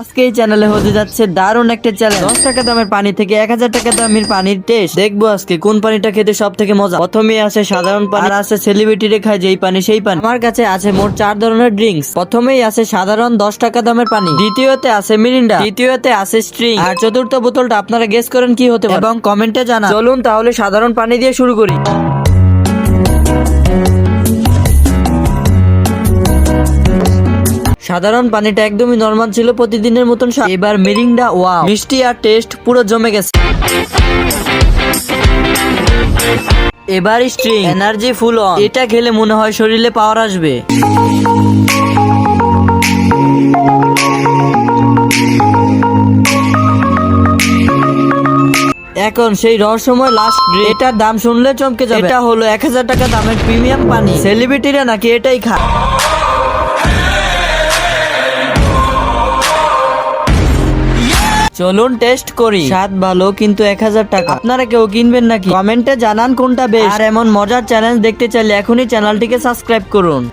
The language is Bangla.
আজকে এই চ্যানেলে হতে যাচ্ছে দারুণ একটা চ্যালেঞ্জ। 10 টাকা দামের পানি থেকে 1000 টাকা দামের পানির টেস্ট দেখবো আজকে কোন পানিটা খেতে সব থেকে মজা। প্রথমেই আসে সাধারণ পানি, আর আছে সেলিব্রিটিরে খায় যেই পানি সেই পানি। আমার কাছে আছে মোট 4 ধরনের ড্রিঙ্কস। প্রথমেই আছে সাধারণ 10 টাকা দামের পানি, দ্বিতীয়তে আছে মিরিন্ডা, তৃতীয়তে আছে স্ট্রিং, আর চতুর্থ বোতলটা আপনারা গেস করেন কি হতে পারে এবং কমেন্টে জানান। চলুন তাহলে সাধারণ পানি দিয়ে শুরু করি। সাধারণ পানিটা একদমই নরমাল ছিল, প্রতিদিনের মতন স্বাদ। এবার মিরিন্ডা, ওয়াও, মিষ্টি আর টেস্ট পুরো জমে গেছে। এবার স্ট্রিং, এনার্জি ফুল অন। এটা খেলে মনে হয় শরীরে পাওয়ার আসবে। এখন সেই রহস্যময় লাস্ট ড্রিঙ্ক, এটার দাম শুনলে চমকে যাবে। এটা হলো 1000 টাকা দামের প্রিমিয়াম পানি। সেলিব্রিটিরা নাকি এটাই খায়। চলুন টেস্ট করি। স্বাদ ভালো কিন্তু 1000 টাকা। আপনারা কেউ কিনবেন নাকি? কমেন্টে জানান কোনটা বেস্ট। আর এমন মজার চ্যালেঞ্জ দেখতে চাইলে এখনই চ্যানেলটিকে সাবস্ক্রাইব করুন।